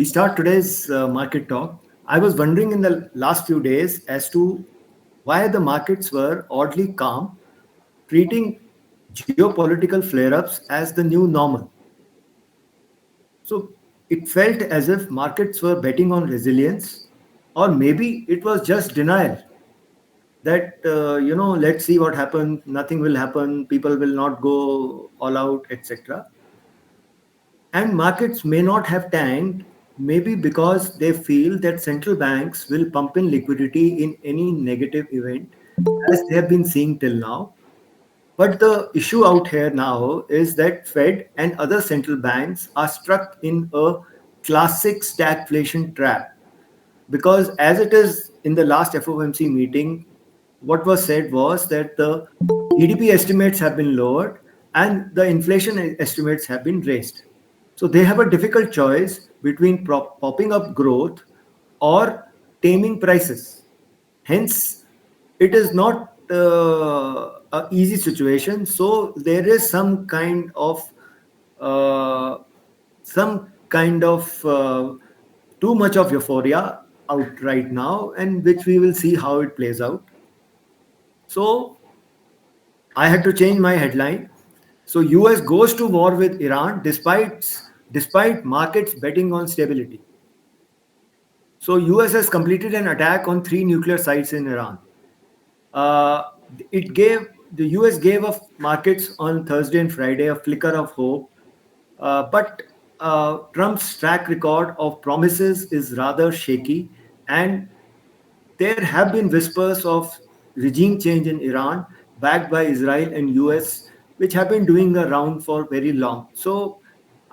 We start today's market talk. I was wondering in the last few days as to why the markets were oddly calm, treating geopolitical flare ups as the new normal. So it felt as if markets were betting on resilience, or maybe it was just denial that, let's see what happens, nothing will happen, people will not go all out, etc. And markets may not have tanked, maybe because they feel that central banks will pump in liquidity in any negative event, as they have been seeing till now. But the issue out here now is that Fed and other central banks are stuck in a classic stagflation trap. Because as it is in the last FOMC meeting, what was said was that the GDP estimates have been lowered and the inflation estimates have been raised. So they have a difficult choice between popping up growth or taming prices. Hence, it is not a easy situation. So there is uh, some kind of too much of euphoria out right now, and which we will see how it plays out. So I had to change my headline. So US goes to war with Iran despite markets betting on stability. So US has completed an attack on three nuclear sites in Iran. Uh, it gave the US gave of markets on Thursday and Friday a flicker of hope, but Trump's track record of promises is rather shaky, and there have been whispers of regime change in Iran, backed by Israel and US, which have been doing a round for very long. So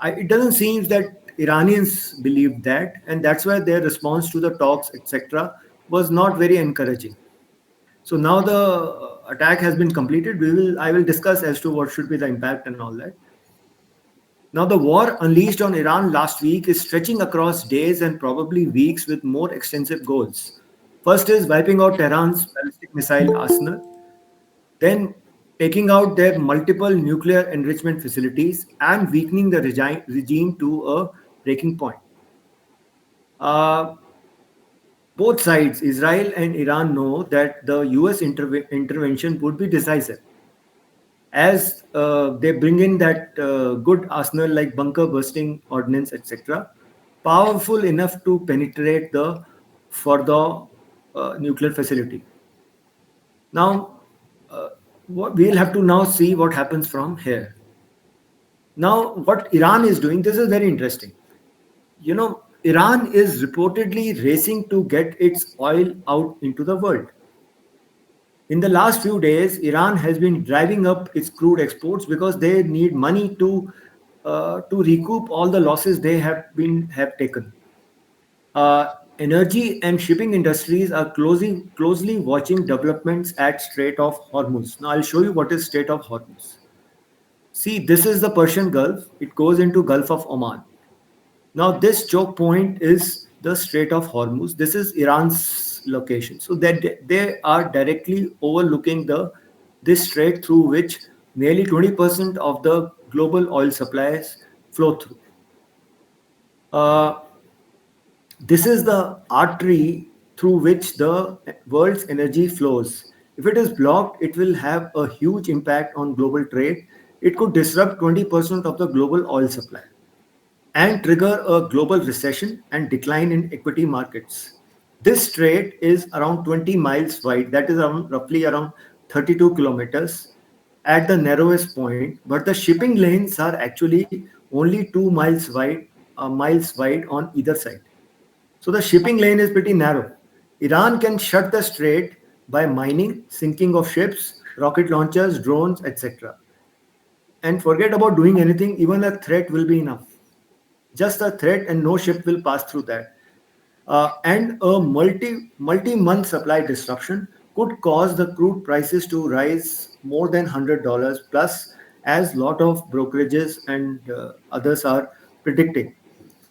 it doesn't seem that Iranians believed that, and that's why their response to the talks, etc., was not very encouraging. So now the attack has been completed. I will discuss as to what should be the impact and all that. Now, the war unleashed on Iran last week is stretching across days and probably weeks with more extensive goals. First is wiping out Tehran's ballistic missile arsenal, then taking out their multiple nuclear enrichment facilities and weakening the regime to a breaking point. Uh, both sides, Israel and Iran, know that the US intervention would be decisive as they bring in that good arsenal like bunker bursting ordnance, etc., powerful enough to penetrate the further nuclear facility. Now, we'll have to now see what happens from here. Now, what Iran is doing, this is very interesting. Iran is reportedly racing to get its oil out into the world. In the last few days, Iran has been driving up its crude exports because they need money to recoup all the losses they have taken. Energy and shipping industries are closely watching developments at Strait of Hormuz. Now I'll show you what is Strait of Hormuz. See, this is the Persian Gulf. It goes into Gulf of Oman. Now this choke point is the Strait of Hormuz. This is Iran's location. So that they are directly overlooking this strait through which nearly 20% of the global oil supplies flow through. Uh, this is the artery through which the world's energy flows. If it is blocked, it will have a huge impact on global trade. It could disrupt 20% of the global oil supply and trigger a global recession and decline in equity markets. This strait is around 20 miles wide, that is roughly around 32 kilometers at the narrowest point, but the shipping lanes are actually only 2 miles wide on either side. So the shipping lane is pretty narrow. Iran can shut the strait by mining, sinking of ships, rocket launchers, drones, etc. And forget about doing anything, even a threat will be enough. Just a threat and no ship will pass through that. And a multi-month supply disruption could cause the crude prices to rise more than $100 plus, as lot of brokerages and others are predicting.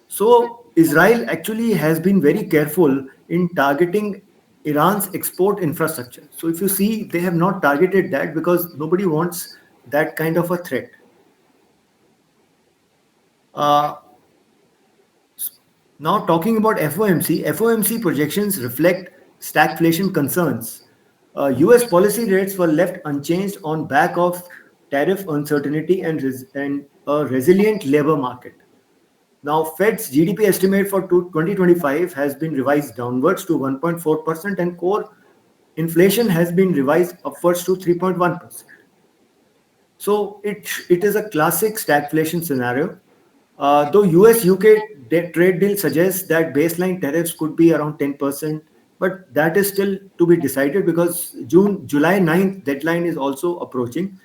So Israel actually has been very careful in targeting Iran's export infrastructure. So if you see, they have not targeted that because nobody wants that kind of a threat. Uh, Now, talking about FOMC projections reflect stagflation concerns. US policy rates were left unchanged on back of tariff uncertainty and a resilient labor market. Now, Fed's GDP estimate for 2025 has been revised downwards to 1.4%, and core inflation has been revised upwards to 3.1%. So it is a classic stagflation scenario. Though US UK trade deal suggests that baseline tariffs could be around 10%, but that is still to be decided because July 9th deadline is also approaching.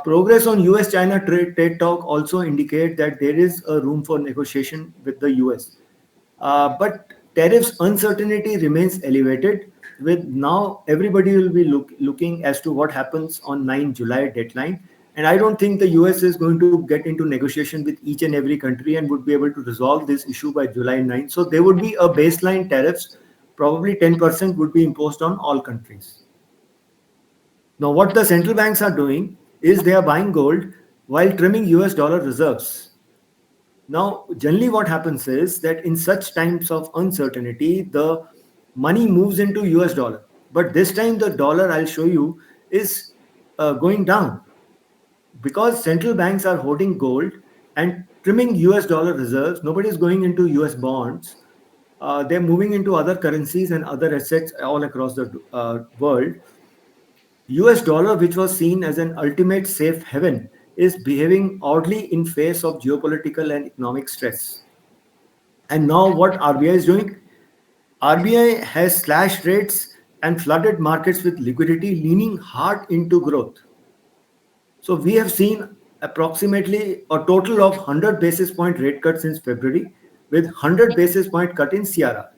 Progress on US China trade talk also indicate that there is a room for negotiation with the US. But tariffs uncertainty remains elevated. With now, everybody will be looking as to what happens on 9 July deadline. And I don't think the US is going to get into negotiation with each and every country and would be able to resolve this issue by July 9th. So there would be a baseline tariffs, probably 10% would be imposed on all countries. Now, what the central banks are doing is they are buying gold while trimming US dollar reserves. Now, generally, what happens is that in such times of uncertainty, the money moves into US dollar. But this time, the dollar, I'll show you, is going down because central banks are holding gold and trimming US dollar reserves. Nobody is going into US bonds. They're moving into other currencies and other assets all across the world. US dollar, which was seen as an ultimate safe haven, is behaving oddly in face of geopolitical and economic stress. And now what RBI is doing? RBI has slashed rates and flooded markets with liquidity, leaning hard into growth. So we have seen approximately a total of 100 basis point rate cut since February, with 100 basis point cut in CRR.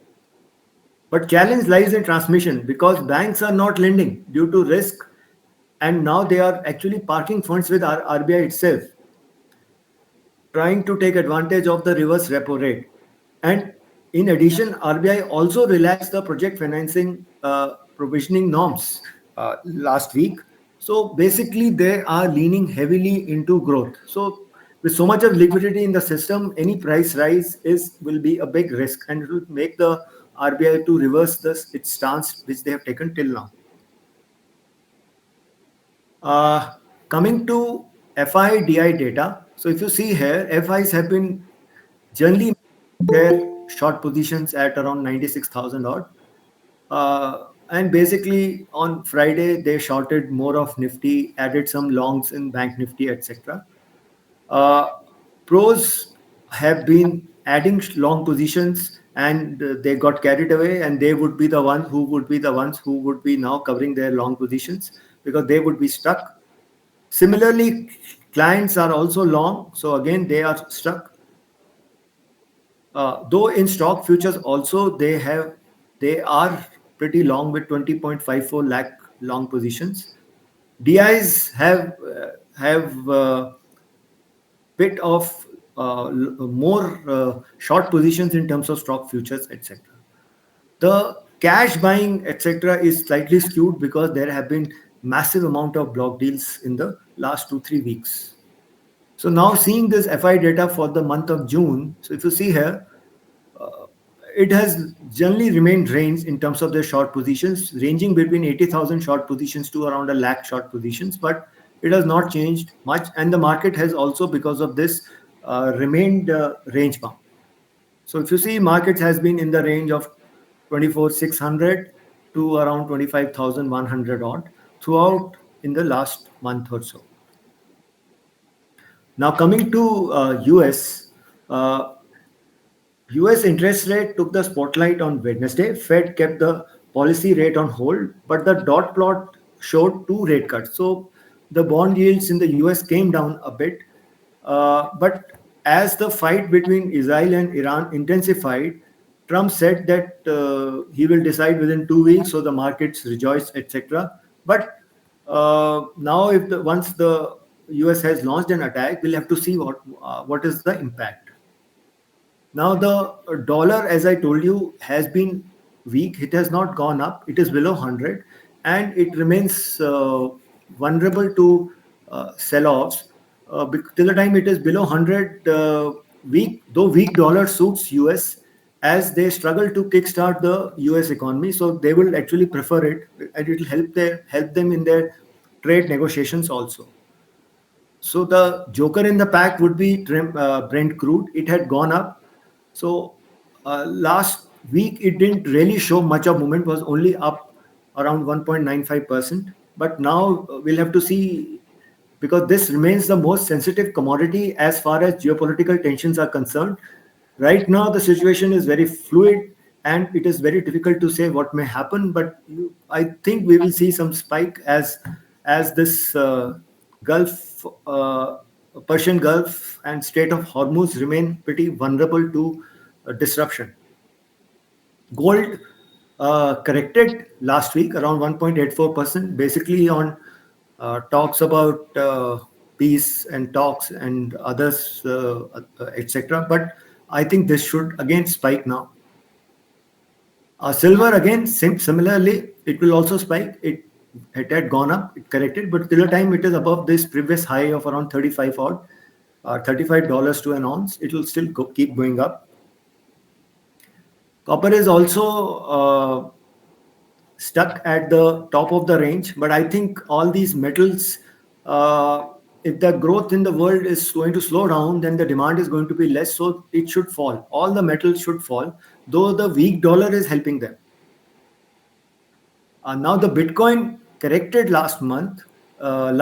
But challenge lies in transmission because banks are not lending due to risk, and now they are actually parking funds with RBI itself, trying to take advantage of the reverse repo rate. And in addition, RBI also relaxed the project financing provisioning norms last week. So basically, they are leaning heavily into growth. So with so much of liquidity in the system, any price rise will be a big risk, and it will make the RBI to reverse its stance which they have taken till now. Coming to FI/DI data, so if you see here, FIs have been generally their short positions at around 96,000 odd. And basically on Friday, they shorted more of Nifty, added some longs in Bank Nifty, etc. Pros have been adding long positions and they got carried away, and they would be the ones who would be now covering their long positions because they would be stuck. Similarly, clients are also long, so again they are stuck. Though in stock futures also they are pretty long with 20.54 lakh long positions. DIs have bit of more short positions in terms of stock futures, etc. The cash buying, etc., is slightly skewed because there have been massive amount of block deals in the last 2-3 weeks. So now seeing this FI data for the month of June, so if you see here, it has generally remained range in terms of their short positions, ranging between 80,000 short positions to around a lakh short positions, but it has not changed much, and the market has also, because of this, remained range bound. So if you see, market has been in the range of 24,600 to around 25,100 odd throughout in the last month or so. Now coming to US, US interest rate took the spotlight on Wednesday. Fed kept the policy rate on hold, but the dot plot showed 2 rate cuts. So the bond yields in the US came down a bit, but as the fight between Israel and Iran intensified, Trump said that he will decide within 2 weeks, so the markets rejoiced, etc. But now, once the US has launched an attack, we'll have to see what is the impact. Now the dollar, as I told you, has been weak. It has not gone up. It is below 100, and it remains vulnerable to sell-offs. Till the time it is below 100, weak dollar suits US, as they struggle to kickstart the US economy. So they will actually prefer it, and it will help them in their trade negotiations also. So the joker in the pack would be Brent crude. It had gone up. So last week it didn't really show much of movement. Was only up around 1.95%. But now we'll have to see, because this remains the most sensitive commodity as far as geopolitical tensions are concerned. Right now, the situation is very fluid, and it is very difficult to say what may happen. But I think we will see some spike as this Gulf, Persian Gulf, and Strait of Hormuz remain pretty vulnerable to disruption. Gold corrected last week around 1.84%, basically on talks about peace and talks and others, etc. But I think this should again spike now. Silver again, similarly, it will also spike. It had gone up, it corrected, but till the time it is above this previous high of around 35 odd, $35 to an ounce, it will still keep going up. Copper is also stuck at the top of the range, but I think all these metals, if the growth in the world is going to slow down, then the demand is going to be less, so it should fall. All the metals should fall, though the weak dollar is helping them. Now the Bitcoin corrected last month or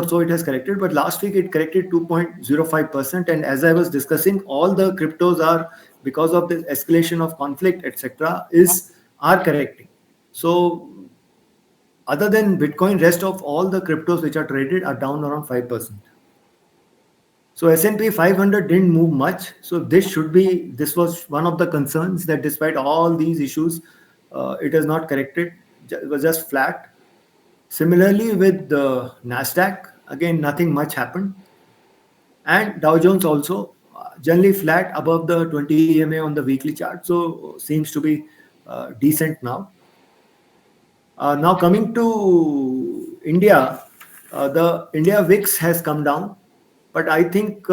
so it has corrected, but last week it corrected 2.05%. And as I was discussing, all the cryptos are, because of this escalation of conflict, etc., are correcting. So other than Bitcoin, rest of all the cryptos which are traded are down around 5%. So S&P 500 didn't move much. So this was one of the concerns, that despite all these issues, it has not corrected. It was just flat. Similarly with the Nasdaq, again, nothing much happened. And Dow Jones also generally flat above the 20 EMA on the weekly chart. So seems to be decent now. Now coming to India, the India VIX has come down, but I think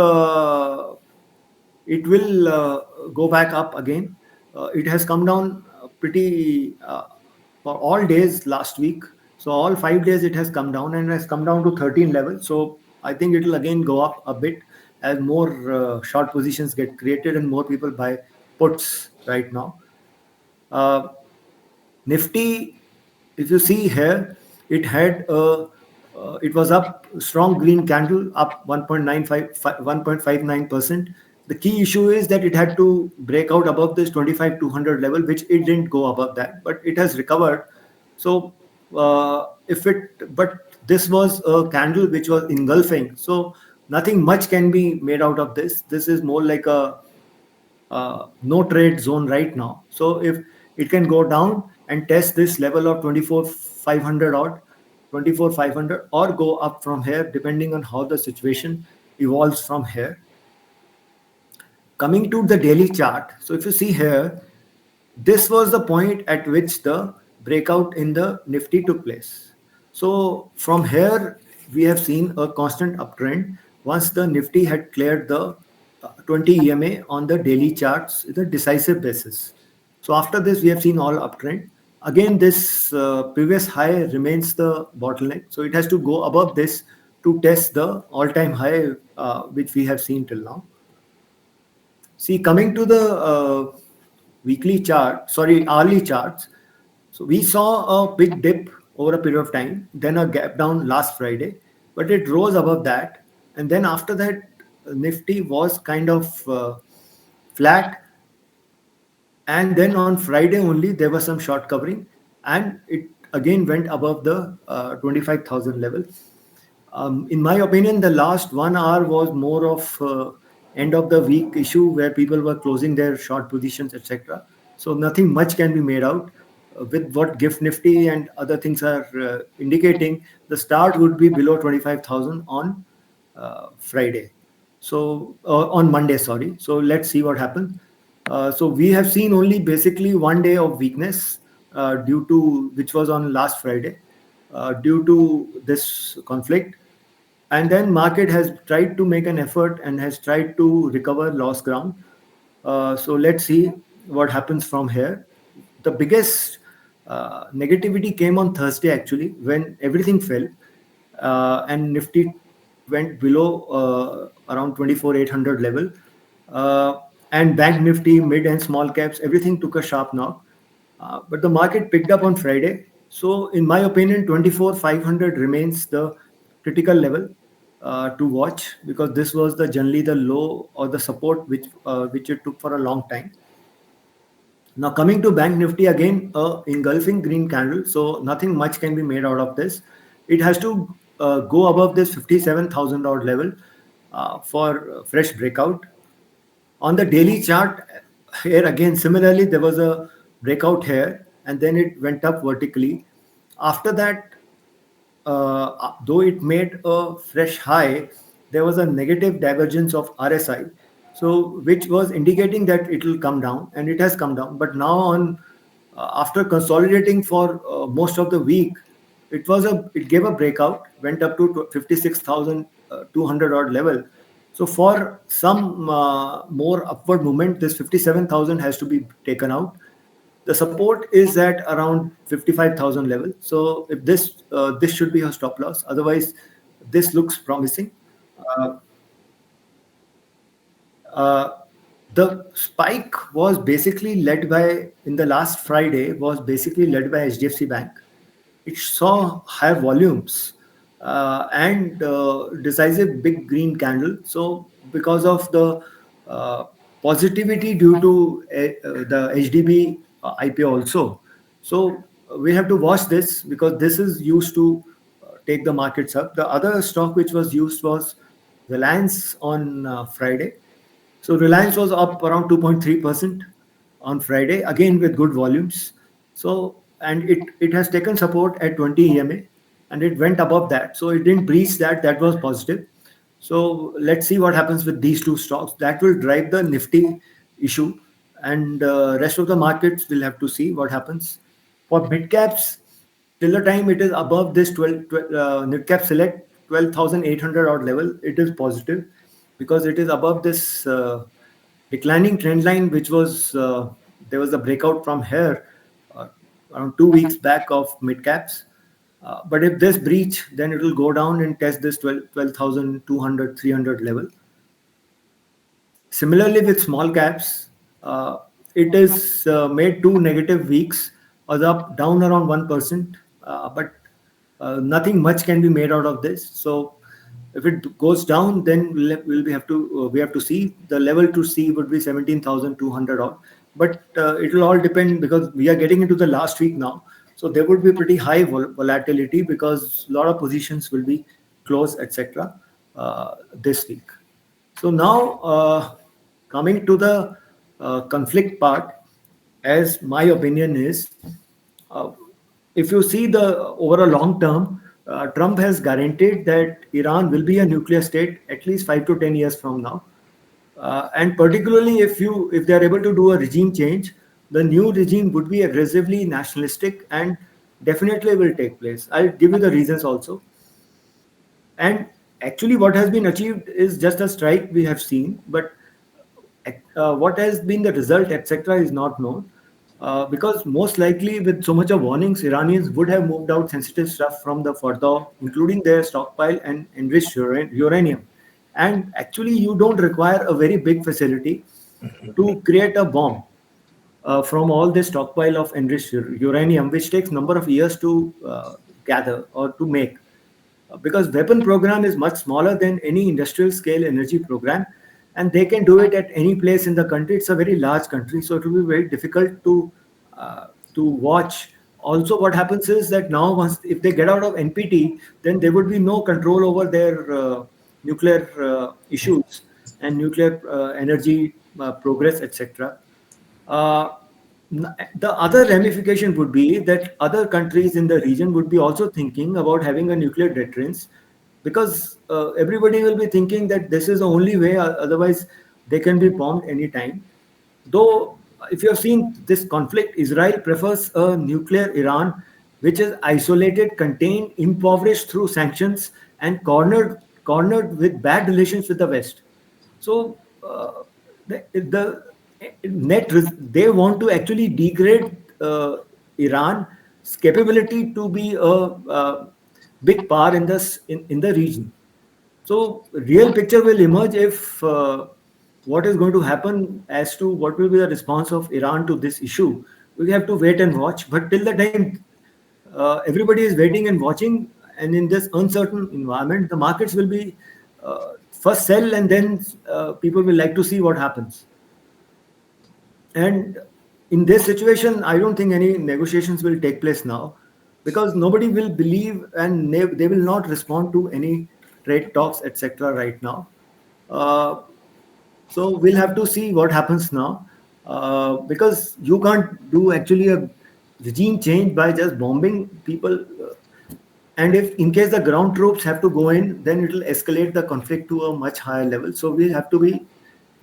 it will go back up again. It has come down pretty for all days last week. So all 5 days it has come down, and has come down to 13 level. So I think it will again go up a bit as more short positions get created and more people buy puts right now. Nifty, if you see here, it was up, strong green candle, up 1.59%. The key issue is that it had to break out above this 25,200 level, which it didn't go above that, but it has recovered. So but this was a candle which was engulfing, so nothing much can be made out of this. This is more like a no trade zone right now. So if it can go down and test this level of 24,500 odd, 24,500, or go up from here, depending on how the situation evolves from here. Coming to the daily chart, so if you see here, this was the point at which the breakout in the Nifty took place. So from here, we have seen a constant uptrend once the Nifty had cleared the 20 EMA on the daily charts, the decisive basis. So after this, we have seen all uptrend. Again, this previous high remains the bottleneck. So it has to go above this to test the all-time high, which we have seen till now. See, coming to the hourly charts. So we saw a big dip over a period of time, then a gap down last Friday, but it rose above that. And then after that, Nifty was kind of flat. And then on Friday only, there was some short covering, and it again went above the 25,000 level. In my opinion, the last 1 hour was more of end of the week issue where people were closing their short positions, etc. So nothing much can be made out. With what GIFT Nifty and other things are indicating, the start would be below 25,000 on Friday. So on Monday, sorry. So let's see what happens. So we have seen only basically 1 day of weakness which was on last Friday, due to this conflict. And then market has tried to make an effort and has tried to recover lost ground. So let's see what happens from here. The biggest negativity came on Thursday actually when everything fell, and Nifty went below around 24,800 level, uh, and Bank Nifty, mid and small caps, everything took a sharp knock. But the market picked up on Friday. So, in my opinion, 24,500 remains the critical level to watch, because this was the generally the low or the support which it took for a long time. Now, coming to Bank Nifty again, engulfing green candle. So nothing much can be made out of this. It has to go above this 57,000 odd level for fresh breakout. On the daily chart, here again, similarly, there was a breakout here and then it went up vertically. After that, though it made a fresh high, there was a negative divergence of RSI, so which was indicating that it will come down, and it has come down. But now, on after consolidating for most of the week, it gave a breakout, went up to 56,200 odd level. So for some more upward movement, this 57,000 has to be taken out. The support is at around 55,000 level. So if this should be a stop loss. Otherwise, this looks promising. Uh, uh, the spike was basically led by in the last Friday was basically led by HDFC Bank. It saw higher volumes and decisive big green candle. So because of the uh, positivity due to the HDB IPO also. So we have to watch this because this is used to take the markets up. The other stock which was used was Reliance on Friday. So Reliance was up around 2.3% on Friday, again with good volumes. So and it has taken support at 20 EMA and it went above that. So it didn't breach that. That was positive. So let's see what happens with these two stocks. That will drive the Nifty issue, and rest of the markets will have to see what happens. For mid caps, till the time it is above this 12 mid cap select 12,800 odd level, it is positive because it is above this declining trend line, which was there was a breakout from here uh, around 2 weeks back of mid caps. But if this breach, then it will go down and test this 12,200, 300 level. Similarly, with small caps, it is made two negative weeks, was up down around 1%, but nothing much can be made out of this. So if it goes down, then we have to see the level to see would be 17,200 odd. But it will all depend because we are getting into the last week now. So there would be pretty high volatility because a lot of positions will be closed, etc. This week. So now, coming to the conflict part, as my opinion is, uh, if you see the over a long term, Trump has guaranteed that Iran will be a nuclear state at least 5 to 10 years from now, and particularly if they are able to do a regime change, the new regime would be aggressively nationalistic and definitely will take place. I'll give you the reasons also. And actually, what has been achieved is just a strike we have seen, but what has been the result, etc., is not known. Because most likely, with so much of warnings, Iranians would have moved out sensitive stuff from the Fordow, including their stockpile and enriched uranium. And actually, you don't require a very big facility to create a bomb from all this stockpile of enriched uranium, which takes number of years to gather or to make. Because weapon program is much smaller than any industrial scale energy program, and they can do it at any place in the country. It's a very large country, so it will be very difficult to watch. Also, what happens is that now once if they get out of NPT, then there would be no control over their nuclear issues and nuclear energy progress, etc. uh, the other ramification would be that other countries in the region would be also thinking about having a nuclear deterrence, because everybody will be thinking that this is the only way, otherwise they can be bombed anytime. Though, if you have seen this conflict, Israel prefers a nuclear Iran, which is isolated, contained, impoverished through sanctions, and cornered with bad relations with the West. So the they want to actually degrade Iran's capability to be a big power in in the region. So real picture will emerge if what is going to happen as to what will be the response of Iran to this issue. We have to wait and watch. But till the time everybody is waiting and watching, and in this uncertain environment, the markets will be first sell, and then people will like to see what happens. And in this situation, I don't think any negotiations will take place now, because nobody will believe, and they will not respond to any trade talks, etc. right now. Uh, so we'll have to see what happens now, because you can't do actually a regime change by just bombing people. And if in case the ground troops have to go in, then it will escalate the conflict to a much higher level. So we have to be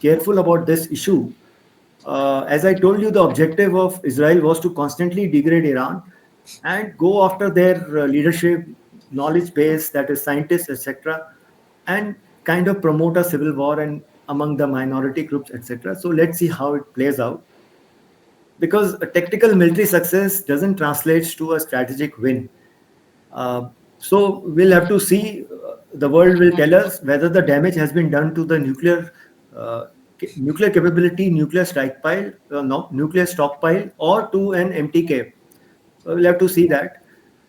careful about this issue. As I told you, the objective of Israel was to constantly degrade Iran and go after their leadership, knowledge base, that is scientists, etc., and kind of promote a civil war and among the minority groups, etc. So let's see how it plays out, because a tactical military success doesn't translate to a strategic win. So we'll have to see. The world will tell us whether the damage has been done to the uh, nuclear capability, nuclear stockpile, no, nuclear stockpile, or to an empty cave. So we'll have to see that.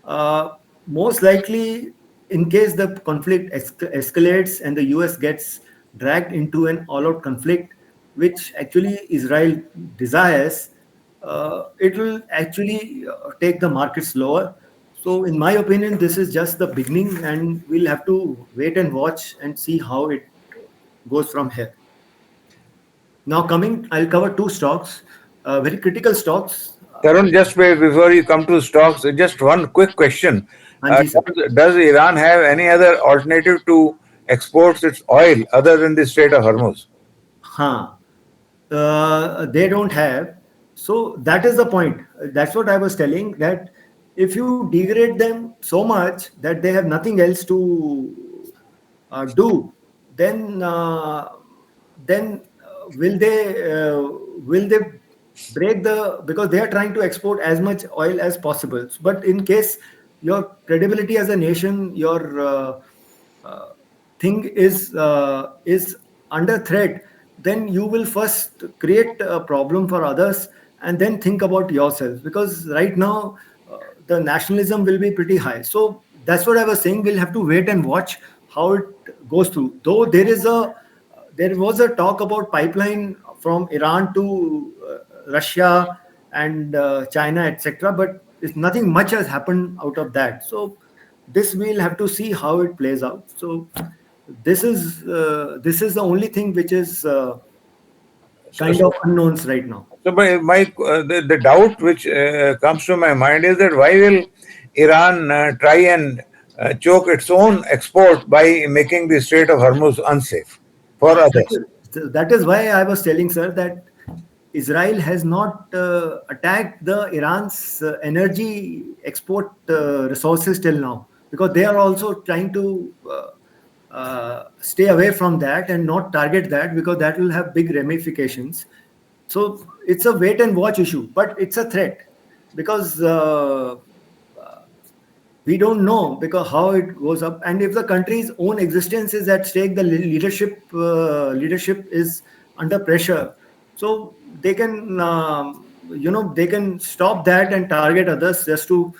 Uh, Most likely, in case the conflict escalates and the US gets dragged into an all-out conflict, which actually Israel desires, it will actually take the markets lower. So, in my opinion, this is just the beginning, and we'll have to wait and watch and see how it goes from here. Now, I'll cover two stocks, very critical stocks. Tarun, just before you come to stocks, just one quick question. Anji sir. Does Iran have any other alternative to exports its oil other than the Strait of Hormuz? Huh. They don't have. So that is the point. That's what I was telling, that if you degrade them so much that they have nothing else to do, then will they break because they are trying to export as much oil as possible. But in case your credibility as a nation, your uh, thing is under threat, then you will first create a problem for others and then think about yourself, because right now the nationalism will be pretty high. So that's what I was saying. We'll have to wait and watch how it goes through. Though there was a talk about pipeline from Iran to Russia and China, etc. But it's nothing much has happened out of that. So this we'll have to see how it plays out. So this is the only thing which is kind of unknowns right now. So the doubt which comes to my mind is that why will Iran try and choke its own export by making the Strait of Hormuz unsafe for others? That is why I was telling, sir, that Israel has not attacked the Iran's energy export resources till now, because they are also trying to stay away from that and not target that, because that will have big ramifications. So it's a wait and watch issue, but it's a threat, because we don't know because how it goes up, and if the country's own existence is at stake, the leadership is under pressure. So they can they can stop that and target others just to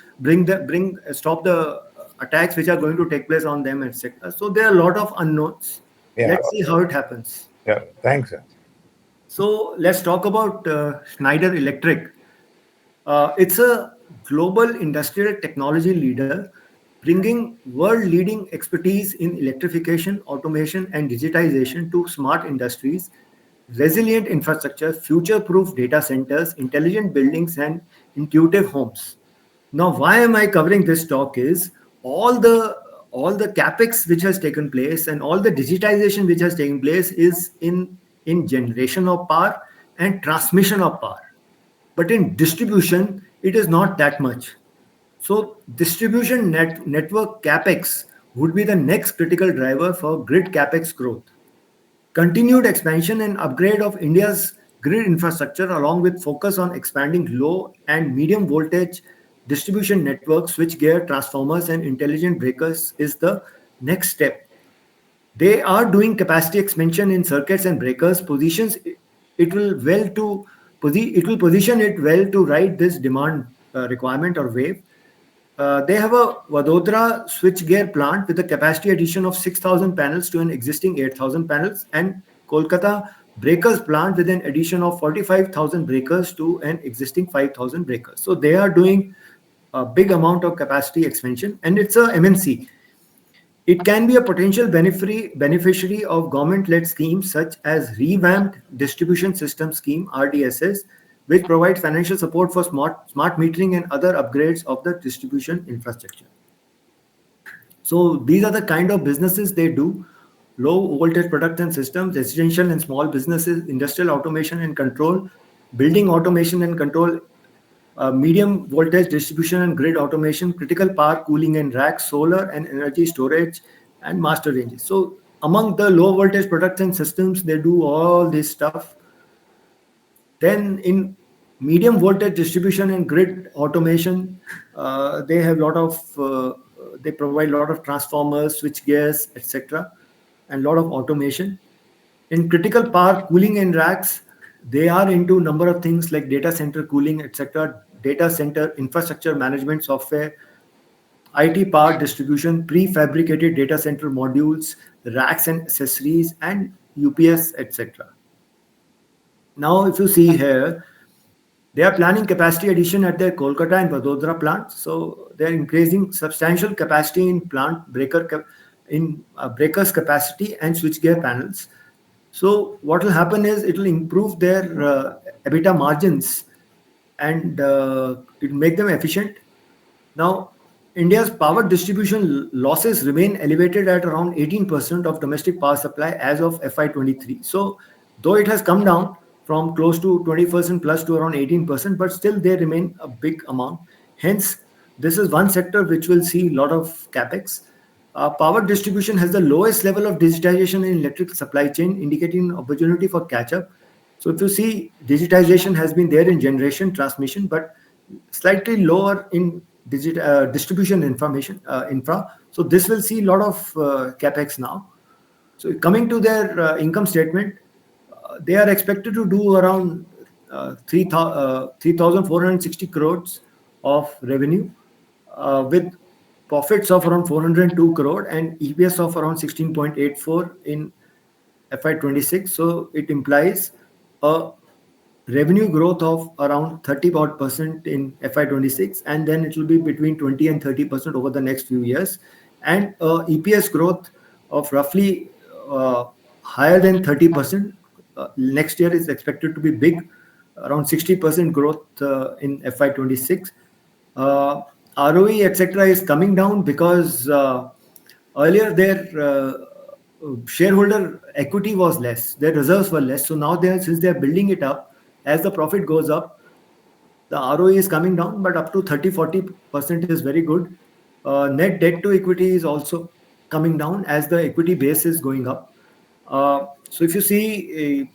stop the attacks which are going to take place on them, etc. So there are a lot of unknowns. Yeah. Let's see how it happens. Yeah, thanks, sir. So let's talk about Schneider Electric. It's a global industrial technology leader, bringing world-leading expertise in electrification, automation, and digitization to smart industries, resilient infrastructure, future-proof data centers, intelligent buildings, and intuitive homes. Now, why am I covering this talk is all the capex which has taken place and all the digitization which has taken place is in generation of power and transmission of power. But in distribution, it is not that much. So distribution network capex would be the next critical driver for grid capex growth. Continued expansion and upgrade of India's grid infrastructure, along with focus on expanding low and medium voltage distribution networks, switchgear, transformers, and intelligent breakers, is the next step. They are doing capacity expansion in circuits and breakers. Positions it will well to it will position it well to ride this demand requirement or wave. They have a Vadodara switchgear plant with a capacity addition of 6,000 panels to an existing 8,000 panels, and Kolkata breakers plant with an addition of 45,000 breakers to an existing 5,000 breakers. So they are doing a big amount of capacity expansion, and it's a MNC. It can be a potential beneficiary of government-led schemes such as Revamped Distribution System Scheme (RDSS), which provides financial support for smart metering and other upgrades of the distribution infrastructure. So these are the kind of businesses they do: low voltage products and systems, residential and small businesses, industrial automation and control, building automation and control, medium voltage distribution and grid automation, critical power cooling and racks, solar and energy storage, and master ranges. So among the low voltage products and systems, they do all this stuff. Then in medium voltage distribution and grid automation, they have a lot of they provide a lot of transformers, switch gears, etc., and a lot of automation. In critical power cooling and racks, they are into number of things like data center cooling, etc., data center infrastructure management software, IT power distribution, prefabricated data center modules, racks and accessories, and UPS, etc. Now, if you see here, they are planning capacity addition at their Kolkata and Vadodara plants. So they are increasing substantial capacity in plant breakers capacity and switchgear panels. So what will happen is it will improve their EBITDA margins, and it will make them efficient. Now, India's power distribution losses remain elevated at around 18% of domestic power supply as of FY23. So though it has come down from close to 20% plus to around 18%, but still they remain a big amount. Hence, this is one sector which will see a lot of capex. Power distribution has the lowest level of digitization in electric supply chain, indicating an opportunity for catch-up. So if you see, digitization has been there in generation, transmission, but slightly lower in distribution infra. So this will see a lot of capex now. So coming to their income statement, they are expected to do around 3,460 crores of revenue, with profits of around 402 crore and EPS of around 16.84 in FY26. So it implies a revenue growth of around 30% in FY26, and then it will be between 20 and 30% over the next few years, and EPS growth of roughly higher than 30%. Next year is expected to be big, around 60% growth in FY26. ROE, etc., is coming down because earlier their shareholder equity was less, their reserves were less. So now since they are building it up, as the profit goes up, the ROE is coming down, but up to 30-40% is very good. Net debt to equity is also coming down as the equity base is going up. So if you see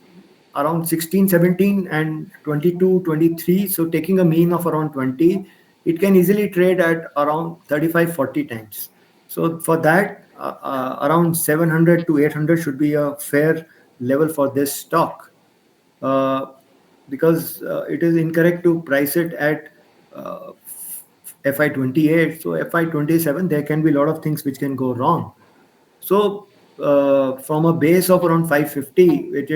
around 16, 17 and 22, 23, so taking a mean of around 20, it can easily trade at around 35, 40 times. So for that, around 700 to 800 should be a fair level for this stock, because it is incorrect to price it at FY28. So FY27, there can be a lot of things which can go wrong. So from a base of around 550, it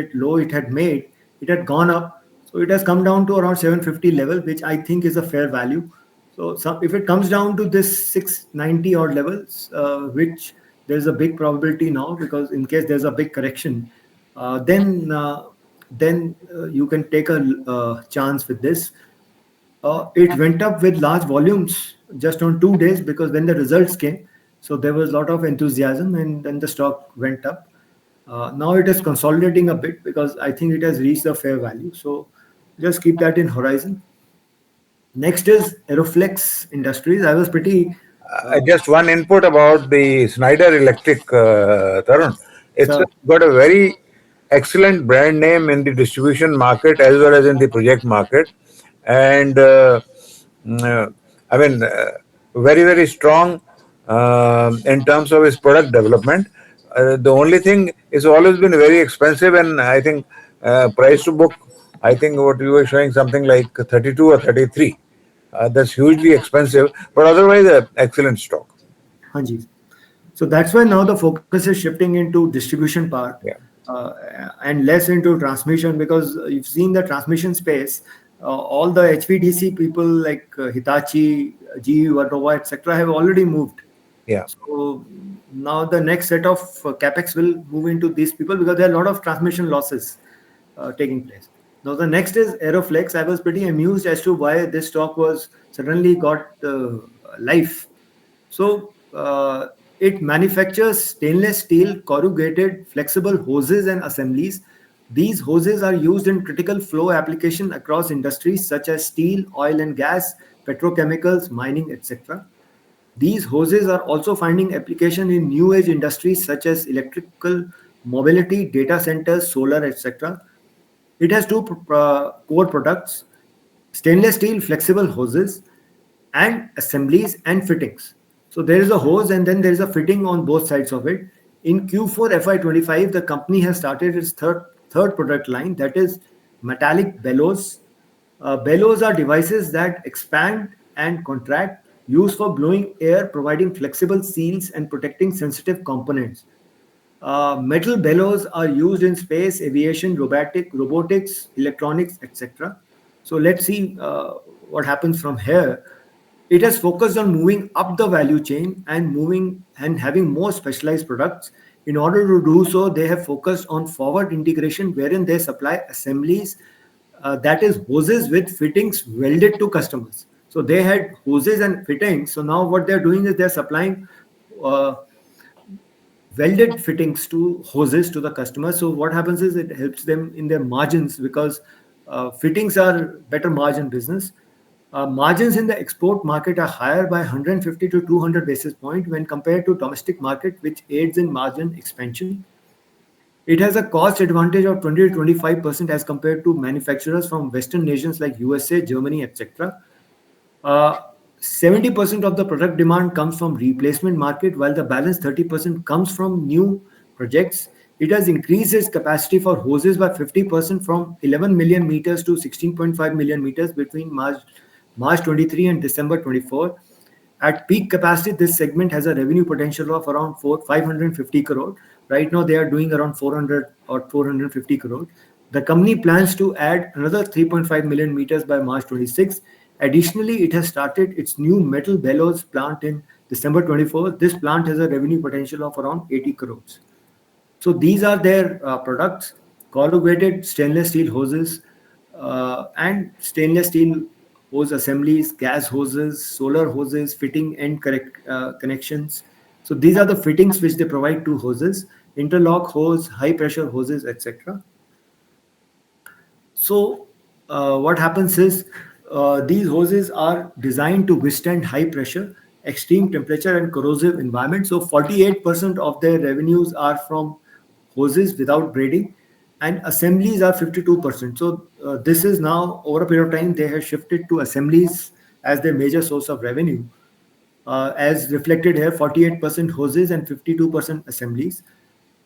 had gone up. So it has come down to around 750 level, which I think is a fair value. So if it comes down to this 690 odd levels, which there's a big probability now, because in case there's a big correction, then you can take a chance with this. It went up with large volumes just on 2 days, because when the results came, so there was a lot of enthusiasm, and then the stock went up. Now it is consolidating a bit because I think it has reached the fair value. So just keep that in horizon. Next is Aeroflex Industries. I was pretty. Just one input about the Schneider Electric, Tarun. It's So got a very excellent brand name in the distribution market as well as in the project market, and mm, uh, I mean, very very strong in terms of his product development. The only thing is always been very expensive, and I think price to book. I think what you were showing something like 32 or 33. That's hugely expensive, but otherwise, excellent stock. Hanji. So that's why now the focus is shifting into distribution part Yeah, uh, and less into transmission, because you've seen the transmission space. All the HVDC people like Hitachi, GE Vernova, etc., have already moved. yeah, So now the next set of capex will move into these people because there are a lot of transmission losses taking place. Now the next is Aeroflex. I was pretty amused as to why this stock was suddenly got life. So it manufactures stainless steel corrugated flexible hoses and assemblies. These hoses are used in critical flow application across industries such as steel, oil and gas, petrochemicals, mining, etc. These hoses are also finding application in new age industries such as electrical mobility, data centers, solar, etc. It has two core products: stainless steel flexible hoses and assemblies and fittings. So there is a hose and then there is a fitting on both sides of it. In Q4 FY25, the company has started its third product line, that is metallic bellows. Bellows are devices that expand and contract, used for blowing air, providing flexible seals and protecting sensitive components. Metal bellows are used in space, aviation, robotics, electronics, etc. So let's see what happens from here. It has focused on moving up the value chain and moving and having more specialized products. In order to do so, they have focused on forward integration, wherein they supply assemblies, that is hoses with fittings welded to customers. So they had hoses and fittings. So now what they're doing is they're supplying uh, welded fittings to hoses to the customer. So what happens is it helps them in their margins, because fittings are better margin business. Margins in the export market are higher by 150 to 200 basis point when compared to domestic market, which aids in margin expansion. It has a cost advantage of 20 to 25% as compared to manufacturers from Western nations like USA, Germany, etc. Uh, 70% of the product demand comes from replacement market, while the balance 30% comes from new projects. It has increased its capacity for hoses by 50% from 11 million meters to 16.5 million meters between March 23 and December 24. At peak capacity, this segment has a revenue potential of around 550 crore. Right now, they are doing around 400 or 450 crore. The company plans to add another 3.5 million meters by March 26. Additionally, it has started its new metal bellows plant in December 24. This plant has a revenue potential of around 80 crores. So these are their products: corrugated stainless steel hoses and stainless steel hose assemblies, gas hoses, solar hoses, fitting and connections. So these are the fittings which they provide to hoses: interlock hose, high pressure hoses, etc. So, what happens is these hoses are designed to withstand high pressure, extreme temperature, and corrosive environment. So, 48% of their revenues are from hoses without braiding, and assemblies are 52%. So, this is now over a period of time they have shifted to assemblies as their major source of revenue, as reflected here: 48% hoses and 52% assemblies.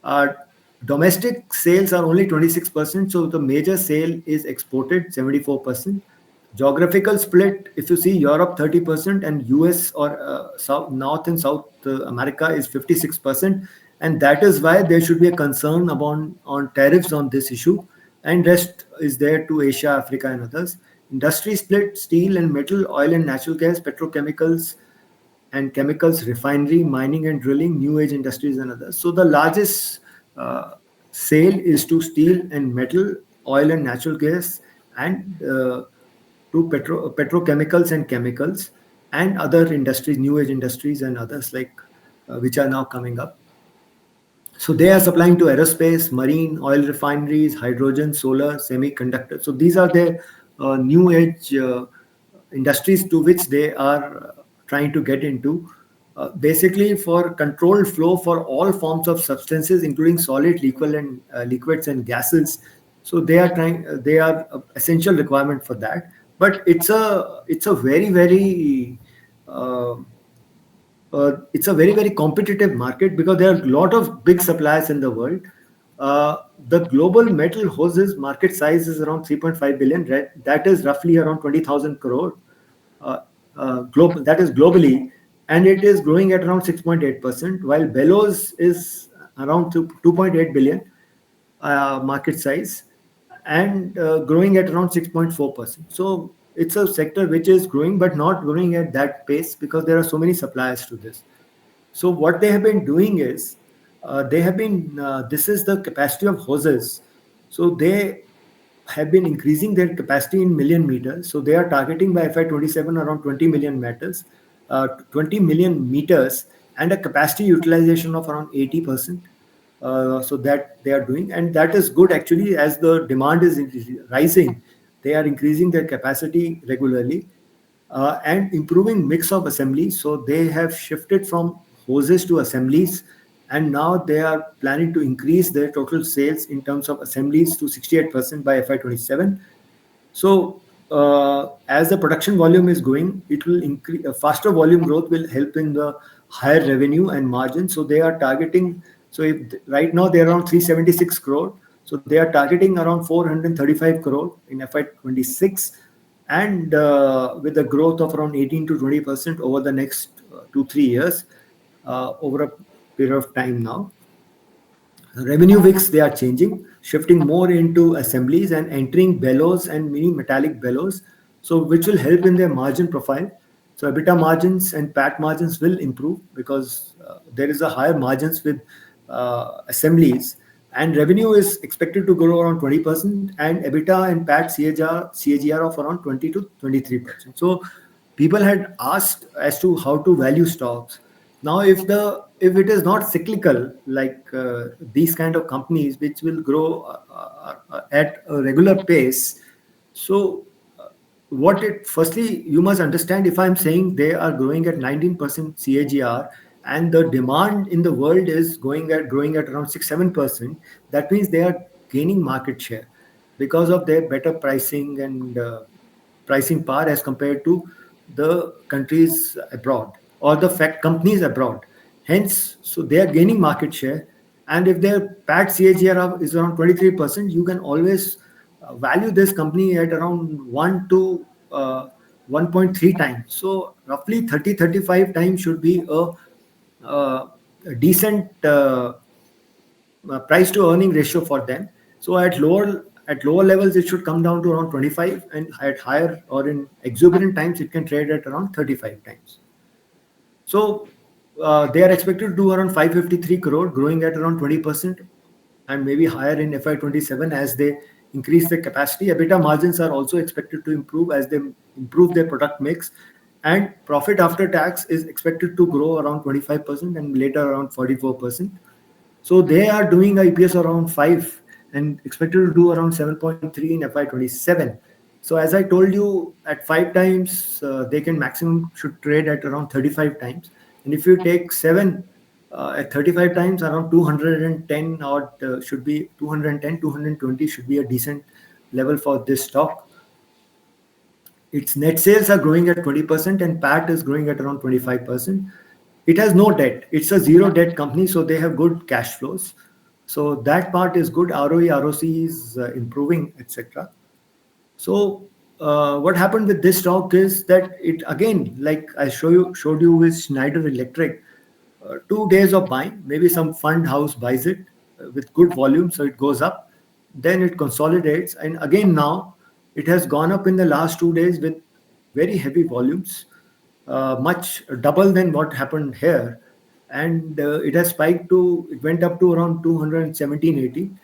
Uh, Domestic sales are only 26%, so the major sale is exported, 74%. Geographical split, if you see, Europe 30% and US or South, North and South America is 56%, and that is why there should be a concern about on tariffs on this issue, and rest is there to Asia, Africa, and others. Industry split: steel and metal, oil and natural gas, petrochemicals and chemicals, refinery, mining and drilling, new age industries, and others. So the largest uh, sale is to steel and metal, oil and natural gas, and to petrochemicals and chemicals, and other industries, new age industries, and others like which are now coming up. So they are supplying to aerospace, marine, oil refineries, hydrogen, solar, semiconductor. So these are the new age industries to which they are trying to get into. basically for controlled flow for all forms of substances, including solid, liquid, and liquids and gases. So they are trying. They are essential requirement for that. But it's a very very uh, it's a very very competitive market because there are a lot of big suppliers in the world. The global metal hoses market size is around 3.5 billion. Right? That is roughly around 20,000 crore. Uh, that is globally, and it is growing at around 6.8%, while bellows is around 2.8 billion market size and growing at around 6.4%. So it's a sector which is growing, but not growing at that pace because there are so many suppliers to this. So what they have been doing is this is the capacity of hoses. So they have been increasing their capacity in million meters. So they are targeting by FY27 around 20 million meters, 20 million meters, and a capacity utilization of around 80%. So that they are doing, and that is good actually. As the demand is rising, they are increasing their capacity regularly and improving mix of assemblies. So they have shifted from hoses to assemblies, and now they are planning to increase their total sales in terms of assemblies to 68% by FY27. So as the production volume is going, it will increase. Faster volume growth will help in the higher revenue and margin. So they are targeting. So if right now they are around 376 crore, so they are targeting around 435 crore in FY26, and with a growth of around 18 to 20% over the next 2 3 years, over a period of time now. Revenue mix they are changing, shifting more into assemblies and entering bellows and mini metallic bellows, so which will help in their margin profile. So EBITDA margins and PAT margins will improve because there is a higher margins with assemblies, and revenue is expected to grow around 20%, and EBITDA and PAT CAGR of around 20 to 23%. So people had asked as to how to value stocks. Now if it is not cyclical, like these kind of companies which will grow at a regular pace, so what it firstly you must understand, if I'm saying they are growing at 19% CAGR and the demand in the world is growing at around 6 7%, that means they are gaining market share because of their better pricing and pricing power as compared to the countries abroad or the fact companies abroad. Hence, so they are gaining market share. And if their PAT CAGR is around 23%, you can always value this company at around 1 to 1.3 times. So roughly 30 35 times should be a decent price to earning ratio for them. So at lower levels, it should come down to around 25, and at higher or in exuberant times, it can trade at around 35 times. So they are expected to do around 553 crore, growing at around 20%, and maybe higher in FY27 as they increase their capacity. EBITDA margins are also expected to improve as they improve their product mix, and profit after tax is expected to grow around 25% and later around 44%. So they are doing a EPS around 5 and expected to do around 7.3 in FY27. So as I told you, at 5 times, they can maximum should trade at around 35 times. And if you take 7 at 35 times, around 210 or should be 210, 220 should be a decent level for this stock. Its net sales are growing at 20% and PAT is growing at around 25%. It has no debt. It's a zero debt company, so they have good cash flows. So that part is good. ROE, ROC is improving, etc. So what happened with this stock is that it again, like I showed you with Schneider Electric, 2 days of buying, maybe some fund house buys it with good volume, so it goes up, then it consolidates, and again now it has gone up in the last 2 days with very heavy volumes, much double than what happened here, and it went up to around 217.80.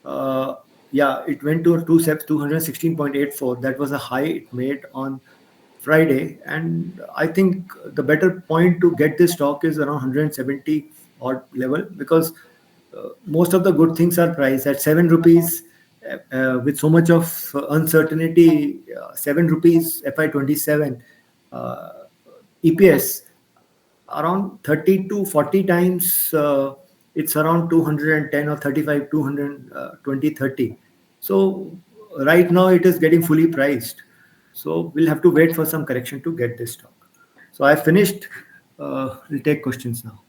Uh, yeah, it went to 216.84. That was a high it made on Friday, and I think the better point to get this stock is around 170 odd level because most of the good things are priced at 7 rupees. With so much of uncertainty, 7 rupees FY27 uh, EPS. around 30 to 40 times. It's around 210 or 35, 220, 30. So right now it is getting fully priced. So we'll have to wait for some correction to get this stock. So I finished. We'll take questions now.